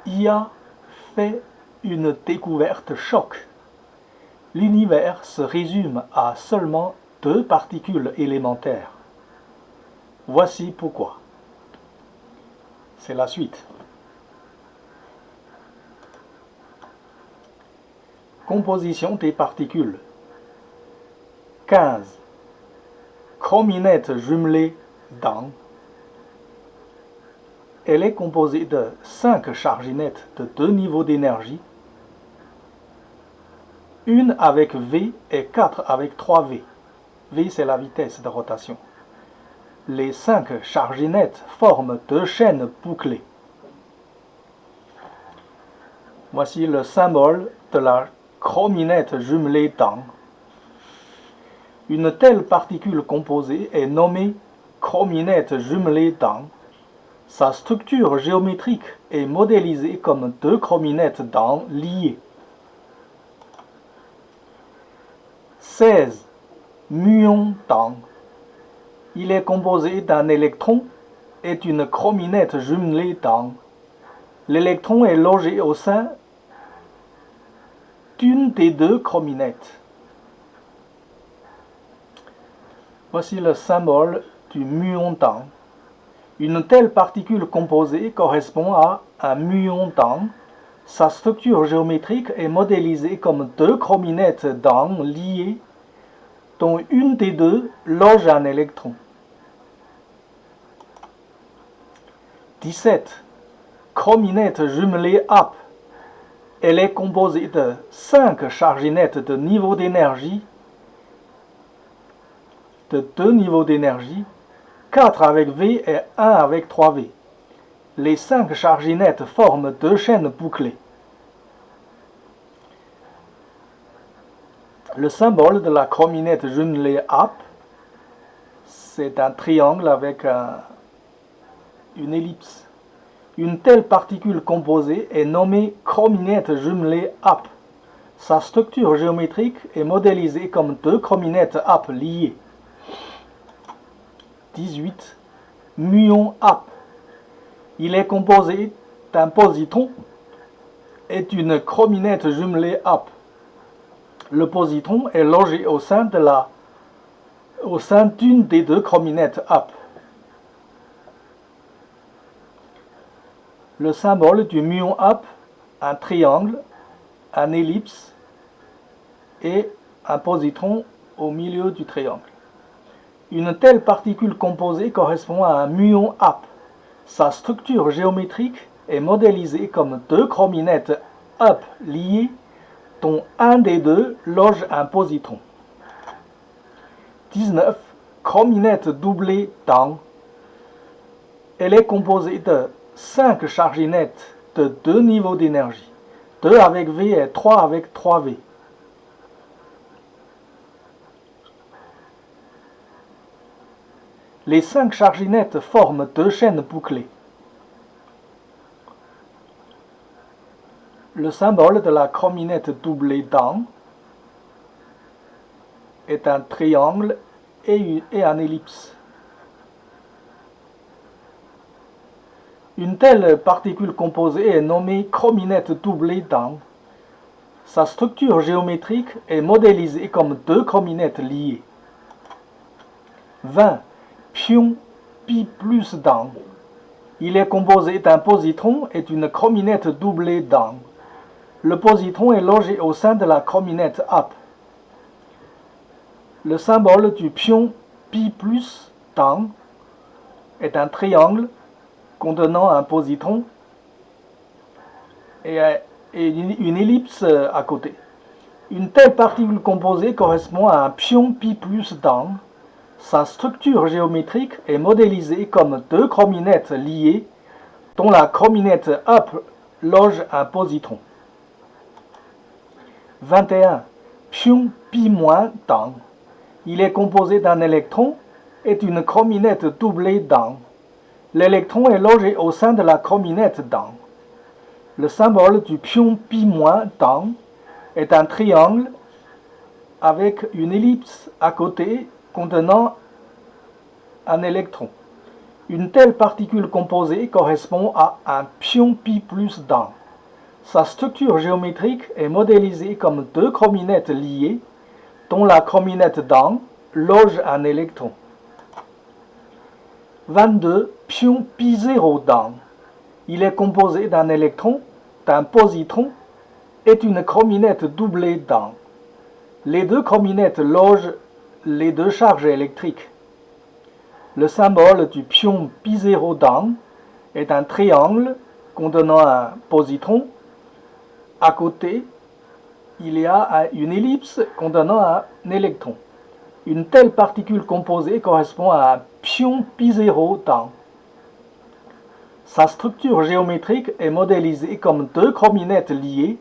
IA fait une découverte choc. L'univers se résume à seulement 2 particules élémentaires. Voici pourquoi. C'est la suite. Composition des particules. 15. Chrominette jumelée dans. Elle est composée de 5 charginettes de 2 niveaux d'énergie, une avec V et 4 avec 3V. V, c'est la vitesse de rotation. Les 5 charginettes forment 2 chaînes bouclées. Voici le symbole de la chrominette jumelée dans. Une telle particule composée est nommée chrominette jumelée dans. Sa structure géométrique est modélisée comme 2 chrominettes dans liées. 16. Muon dans. Il est composé d'un électron et d'une chrominette jumelée dans. L'électron est logé au sein d'une des 2 chrominettes. Voici le symbole du muon dans. Une telle particule composée correspond à un muon dans. Sa structure géométrique est modélisée comme 2 chrominettes dans liées, dont une des 2 loge un électron. 17. Chrominette jumelée AP. Elle est composée de 5 charginettes de niveau d'énergie, de 2 niveaux d'énergie, 4 avec V et 1 avec 3V. Les 5 charginettes forment 2 chaînes bouclées. Le symbole de la chrominette jumelée AP, c'est un triangle avec une ellipse. Une telle particule composée est nommée chrominette jumelée AP. Sa structure géométrique est modélisée comme 2 chrominettes AP liées. 18. Muon AP. Il est composé d'un positron et d'une chrominette jumelée AP. Le positron est logé au sein d'une des 2 chrominettes AP. Le symbole du muon AP, un triangle, un ellipse et un positron au milieu du triangle. Une telle particule composée correspond à un muon AP. Sa structure géométrique est modélisée comme 2 chrominettes AP liées, dont un des 2 loge un positron. 19. Chrominette doublée dans. Elle est composée de 5 charginettes de 2 niveaux d'énergie, 2 avec V et 3 avec 3V. Les 5 charginettes forment 2 chaînes bouclées. Le symbole de la chrominette doublée dans est un triangle et un ellipse. Une telle particule composée est nommée chrominette doublée dans. Sa structure géométrique est modélisée comme 2 chrominettes liées. 20. Pion pi plus dans. Il est composé d'un positron et d'une chrominette doublée dans. Le positron est logé au sein de la chrominette AP. Le symbole du pion pi plus dans est un triangle contenant un positron et une ellipse à côté. Une telle particule composée correspond à un pion pi plus dans. Sa structure géométrique est modélisée comme 2 chrominettes liées, dont la chrominette AP loge un positron. 21. Pion pi moins dans. Il est composé d'un électron et d'une chrominette doublée dans. L'électron est logé au sein de la chrominette dans. Le symbole du pion pi moins dans est un triangle avec une ellipse à côté contenant un électron. Une telle particule composée correspond à un pion pi plus d'un. Sa structure géométrique est modélisée comme deux chrominettes liées, dont la chrominette d'un loge un électron. 22. Pion pi 0 d'un. Il est composé d'un électron, d'un positron et d'une chrominette doublée d'un. Les deux chrominettes logent les deux charges électriques. Le symbole du pion pi 0 d'un est un triangle contenant un positron. À côté, il y a une ellipse contenant un électron. Une telle particule composée correspond à un pion pi 0 d'un. Sa structure géométrique est modélisée comme deux chrominettes liées,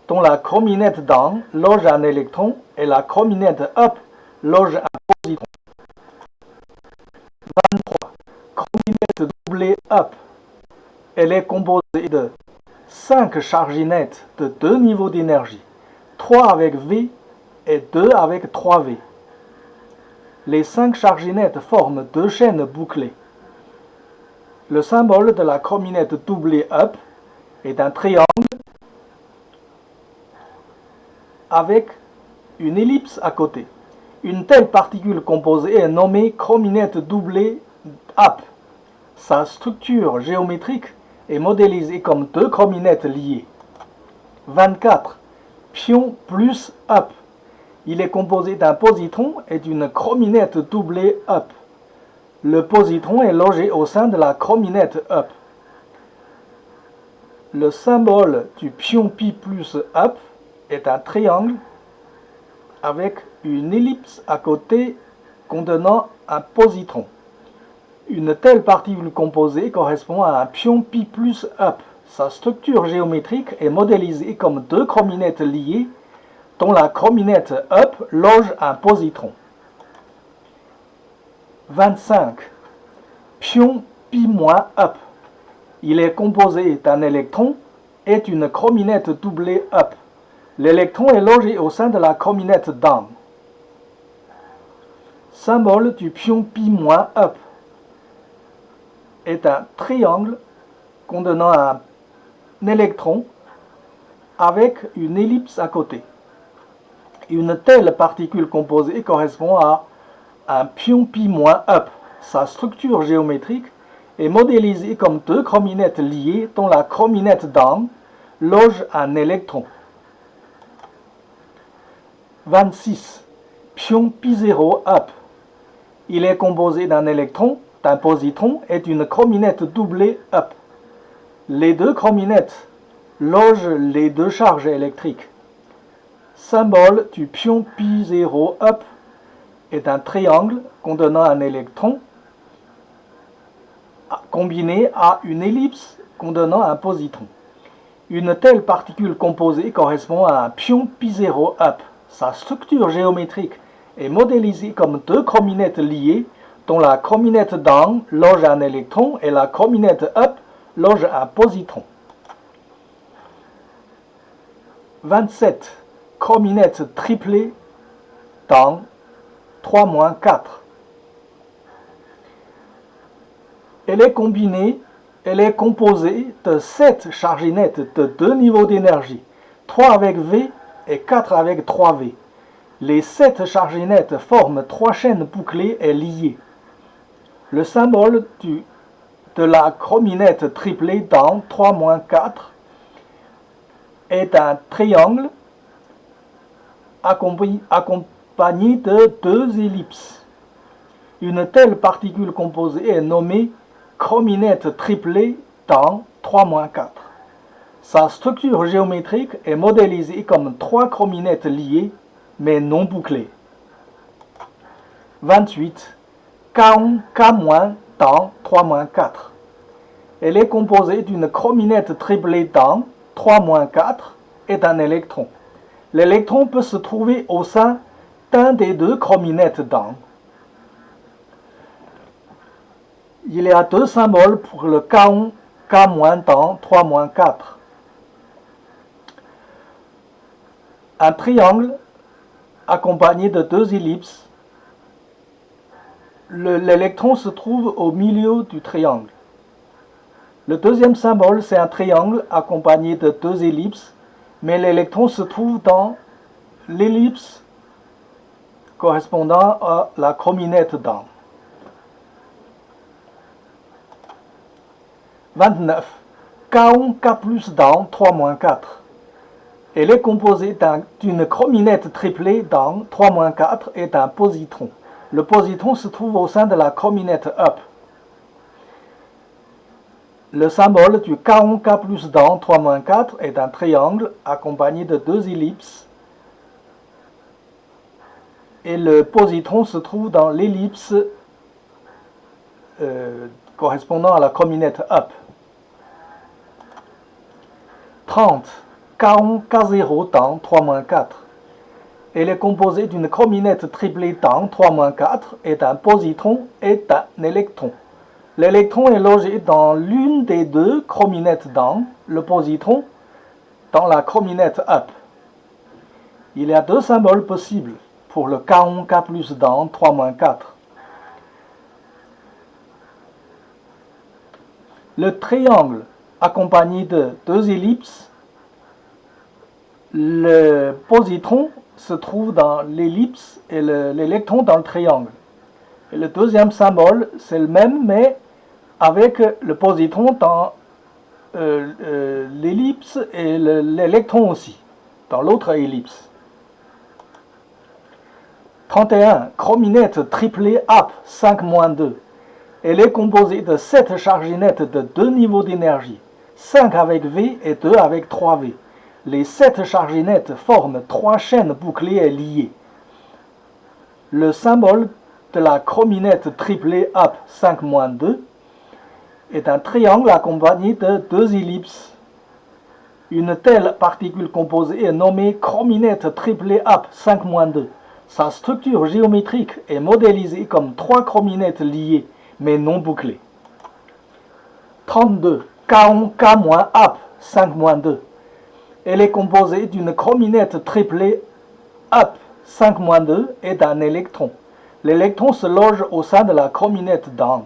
dont la chrominette down loge un électron et la chrominette up loge un positron. 23. Chrominette doublée up. Elle est composée de 5 charginettes de deux niveaux d'énergie, 3 avec V et 2 avec 3V. Les 5 charginettes forment deux chaînes bouclées. Le symbole de la chrominette doublée up est un triangle avec une ellipse à côté. Une telle particule composée est nommée chrominette doublée up. Sa structure géométrique est modélisée comme deux chrominettes liées. 24. Pion plus up. Il est composé d'un positron et d'une chrominette doublée up. Le positron est logé au sein de la chrominette up. Le symbole du pion pi plus up est un triangle avec une ellipse à côté contenant un positron. Une telle particule composée correspond à un pion pi plus up. Sa structure géométrique est modélisée comme deux chrominettes liées, dont la chrominette up loge un positron. 25. Pion pi moins up. Il est composé d'un électron et d'une chrominette doublée up. L'électron est logé au sein de la chrominette down. Symbole du pion pi moins up est un triangle contenant un électron avec une ellipse à côté. Une telle particule composée correspond à un pion pi moins up. Sa structure géométrique est modélisée comme deux chrominettes liées dont la chrominette down loge un électron. 26. Pion pi 0 up. Il est composé d'un électron, d'un positron et d'une chrominette doublée up. Les deux chrominettes logent les deux charges électriques. Symbole du pion pi 0 up est un triangle contenant un électron combiné à une ellipse contenant un positron. Une telle particule composée correspond à un pion pi 0 up. Sa structure géométrique est modélisée comme deux chrominettes liées dont la chrominette down loge un électron et la chrominette up loge un positron. 27. Chrominette triplée down 3-4. Elle est composée de 7 charginettes de deux niveaux d'énergie, 3 avec V et 4 avec 3V. Les 7 charginettes forment 3 chaînes bouclées et liées. Le symbole de la chrominette triplée down 3-4 est un triangle accompagné de deux ellipses. Une telle particule composée est nommée chrominette triplée down 3-4. Sa structure géométrique est modélisée comme 3 chrominettes liées mais non bouclées. 28. K1, K- down 3-4. Elle est composée d'une chrominette triplée down 3-4 et d'un électron. L'électron peut se trouver au sein d'un des deux chrominettes down. Il y a deux symboles pour le K1, K- down 3-4. Un triangle accompagné de deux ellipses l'électron se trouve au milieu du triangle. Le deuxième symbole, c'est un triangle accompagné de deux ellipses, mais l'électron se trouve dans l'ellipse correspondant à la chrominette d'An. 29. K1, K plus d'An, 3 moins 4. Elle est composée d'une chrominette triplée d'An, 3 moins 4, et d'un positron. Le positron se trouve au sein de la chrominette up. Le symbole du K1, K plus d'An, 3 moins 4 est un triangle accompagné de deux ellipses. Et le positron se trouve dans l'ellipse correspondant à la chrominette up. 30. K1, K0 d'An, 3 moins 4. Elle est composée d'une chrominette triplée d'An, 3 moins 4, et d'un positron et d'un électron. L'électron est logé dans l'une des deux chrominettes d'An, le positron dans la chrominette up. Il y a deux symboles possibles pour le K1, K plus d'An, 3 moins 4. Le triangle accompagné de deux ellipses, le positron se trouve dans l'ellipse et l'électron dans le triangle. Et le deuxième symbole, c'est le même, mais avec le positron dans l'ellipse et l'électron aussi, dans l'autre ellipse. 31. Chrominette triplée up, 5 moins 2. Elle est composée de 7 charges nettes de 2 niveaux d'énergie, 5 avec V et 2 avec 3V. Les 7 charges nettes forment 3 chaînes bouclées et liées. Le symbole de la chrominette triplée up 5 moins 2 est un triangle accompagné de deux ellipses. Une telle particule composée est nommée chrominette triplée up 5 moins 2. Sa structure géométrique est modélisée comme 3 chrominettes liées mais non bouclées. 32. K1, K-up 5 moins 2. Elle est composée d'une chrominette triplée up 5 moins 2 et d'un électron. L'électron se loge au sein de la chrominette d'An.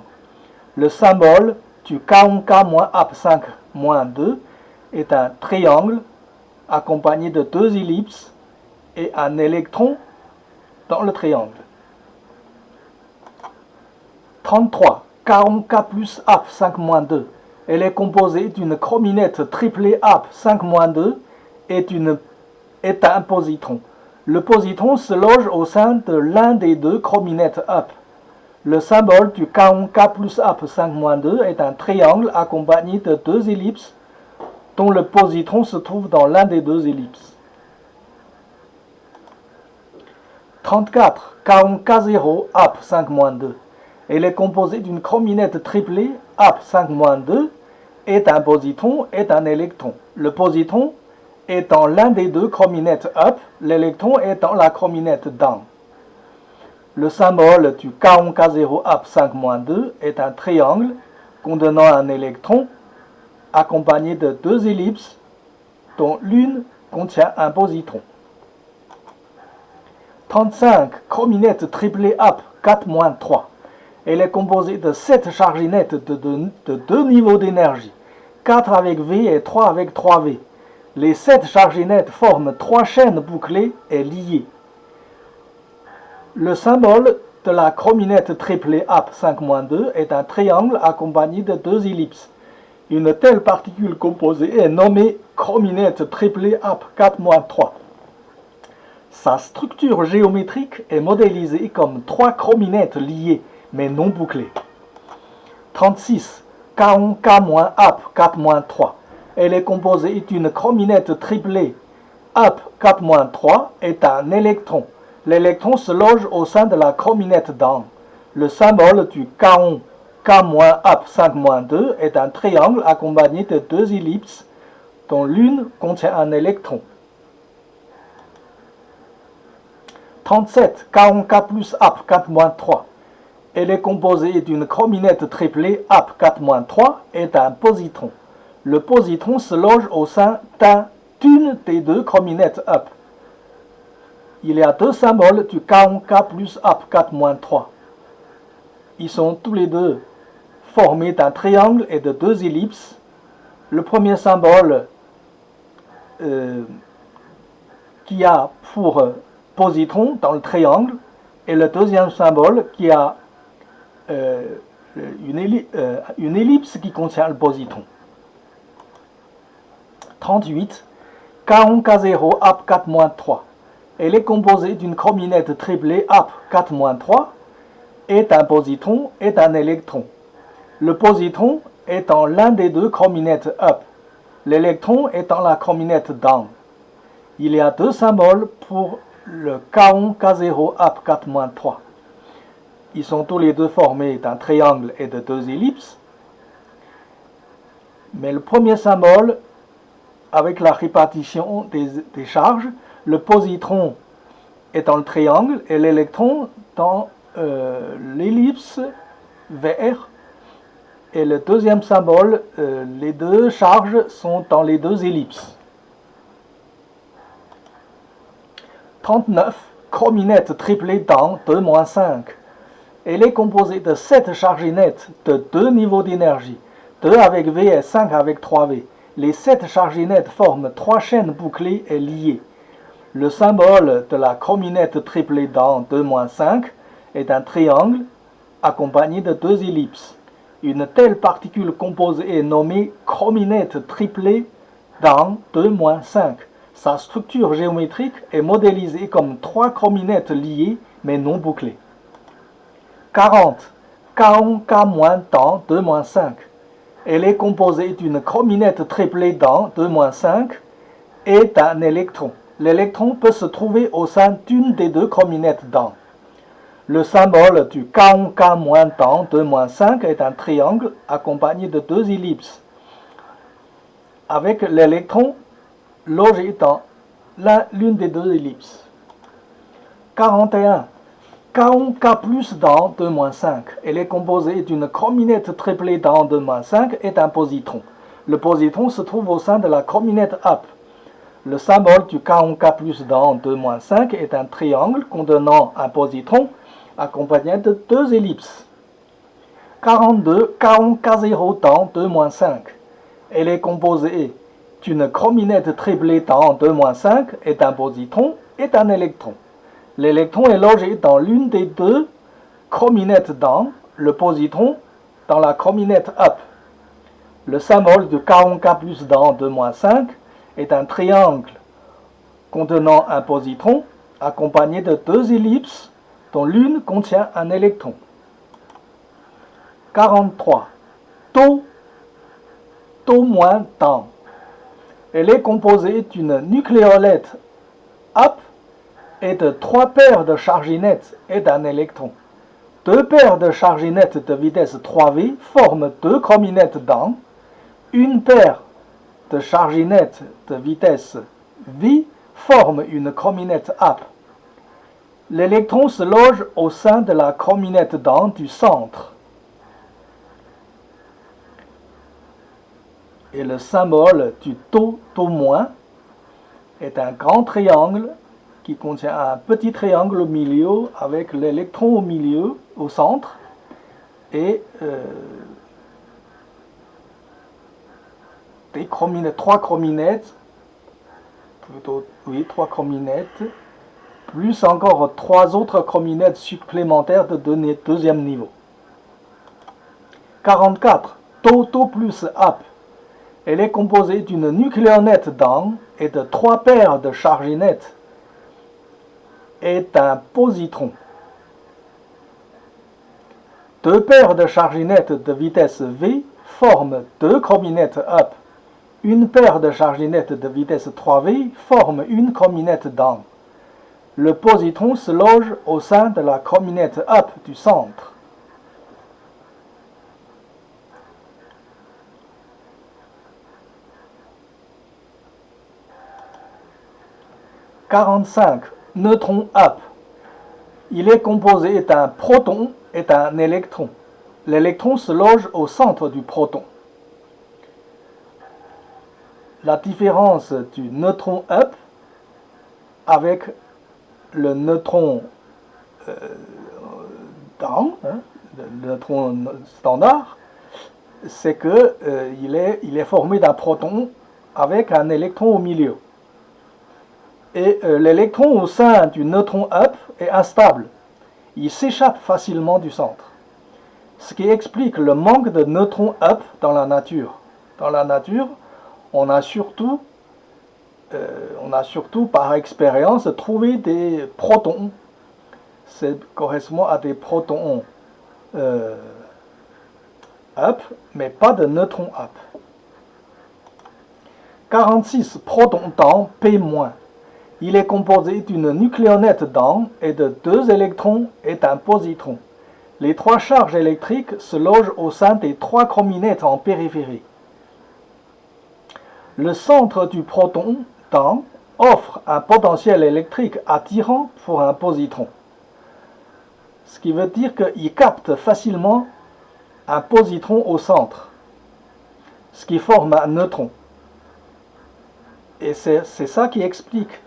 Le symbole du K1, K-up 5 moins 2 est un triangle accompagné de deux ellipses et un électron dans le triangle. 33. K1, K plus up 5 moins 2. Elle est composée d'une chrominette triplée up 5 moins 2 et un positron. Le positron se loge au sein de l'un des deux chrominettes up. Le symbole du K1, K plus up 5 moins 2 est un triangle accompagné de deux ellipses dont le positron se trouve dans l'un des deux ellipses. 34. K1, K0 up 5 moins 2. Elle est composée d'une chrominette triplée up 5 moins 2 et d'un positron et d'un électron. Le positron est dans l'un des deux chrominettes up, l'électron est dans la chrominette down. Le symbole du K1, K0 up 5 moins 2 est un triangle contenant un électron accompagné de deux ellipses dont l'une contient un positron. 35. Chrominette triplée up 4 moins 3. Elle est composée de 7 charges nettes de deux niveaux d'énergie, 4 avec V et 3 avec 3V. Les 7 charges nettes forment 3 chaînes bouclées et liées. Le symbole de la chrominette triplée up 5 moins 2 est un triangle accompagné de deux ellipses. Une telle particule composée est nommée chrominette triplée up 4 moins 3. Sa structure géométrique est modélisée comme 3 chrominettes liées mais non bouclées. 36. K1, K-up 4 moins 3. Elle est composée d'une chrominette triplée up 4 moins 3 et d'un électron. L'électron se loge au sein de la chrominette down. Le symbole du K1, K-up 5 moins 2 est un triangle accompagné de deux ellipses dont l'une contient un électron. 37. K1, K plus up 4 moins 3. Elle est composée d'une chrominette triplée up 4 moins 3 et d'un positron. Le positron se loge au sein d'une des deux chrominettes up. Il y a deux symboles du K1, K plus up 4 moins 3. Ils sont tous les deux formés d'un triangle et de deux ellipses. Le premier symbole qui a pour positron dans le triangle et le deuxième symbole qui a une ellipse qui contient le positron. 38. K1, K0, AP 4-3. Elle est composée d'une chrominette triplée AP 4-3 et d'un positron et d'un électron. Le positron est dans l'un des deux chrominettes up. L'électron est dans la chrominette down. Il y a deux symboles pour le K1, K0, AP 4-3. Ils sont tous les deux formés d'un triangle et de deux ellipses. Mais le premier symbole, avec la répartition des charges, le positron est dans le triangle et l'électron dans l'ellipse VR. Et le deuxième symbole, les deux charges sont dans les deux ellipses. 39. Chrominette triplée dans 2-5. Elle est composée de 7 charges nettes de 2 niveaux d'énergie, 2 avec V et 5 avec 3V. Les 7 charges nettes forment 3 chaînes bouclées et liées. Le symbole de la chrominette triplée dans 2-5 est un triangle accompagné de 2 ellipses. Une telle particule composée est nommée chrominette triplée dans 2-5. Sa structure géométrique est modélisée comme 3 chrominettes liées mais non bouclées. 40. K1, K- dans 2-5. Elle est composée d'une chrominette triplée dans 2-5 et d'un électron. L'électron peut se trouver au sein d'une des deux chrominettes dans. Le symbole du K1, K- dans 2-5 est un triangle accompagné de 2 ellipses, avec l'électron logé dans l'une des deux ellipses. 41. K1, K+ dans 2-5. Elle est composée d'une chrominette triplée dans 2-5 et d'un positron. Le positron se trouve au sein de la chrominette up. Le symbole du K1, K+ dans 2-5 est un triangle contenant un positron accompagné de 2 ellipses. 42. K1, K0 dans 2-5. Elle est composée d'une chrominette triplée dans 2-5 et d'un positron et d'un électron. L'électron est logé dans l'une des deux chrominettes dans, le positron dans la chrominette up. Le symbole de K1, K+ dans 2-5 est un triangle contenant un positron accompagné de 2 ellipses dont l'une contient un électron. 43. Tau dans. Elle est composée d'une nucléolette up et de 3 paires de charges nettes et d'un électron. 2 paires de charges nettes de vitesse 3V forment 2 chrominettes dans. Une paire de charges nettes de vitesse V forme une chrominette up. L'électron se loge au sein de la chrominette dans du centre. Et le symbole du tau est un grand triangle qui contient un petit triangle au milieu avec l'électron au milieu, au centre, et 3 chrominettes, plus encore 3 autres chrominettes supplémentaires de deuxième niveau. 44. Tau plus up. Elle est composée d'une nucléonette dans et de 3 paires de charges nettes et d'un positron. 2 paires de charges nettes de vitesse V forment 2 chrominettes up. Une paire de charges nettes de vitesse 3V forme une chrominette down. Le positron se loge au sein de la chrominette up du centre. « 45. Neutron up. Il est composé d'un proton et d'un électron. L'électron se loge au centre du proton. La différence du neutron up avec le neutron down, le neutron standard, c'est que il est formé d'un proton avec un électron au milieu. Et l'électron au sein du neutron up est instable. Il s'échappe facilement du centre. Ce qui explique le manque de neutrons up dans la nature. Dans la nature, on a surtout par expérience trouvé des protons. Ça correspond à des protons up, mais pas de neutrons up. 46. Proton-temps P-. Il est composé d'une nucléonette d'an et de 2 électrons et d'un positron. Les 3 charges électriques se logent au sein des 3 chrominettes en périphérie. Le centre du proton-temps offre un potentiel électrique attirant pour un positron. Ce qui veut dire qu'il capte facilement un positron au centre, ce qui forme un neutron. Et c'est ça qui explique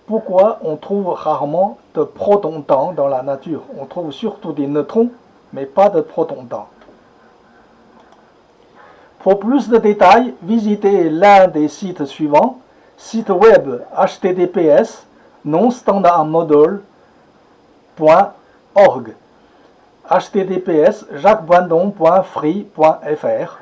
pourquoi on trouve rarement de protons-temps dans la nature. On trouve surtout des neutrons, mais pas de protons-temps. Pour plus de détails, visitez l'un des sites suivants, site web https nonstandardmodel.org https jacquesbandon.free.fr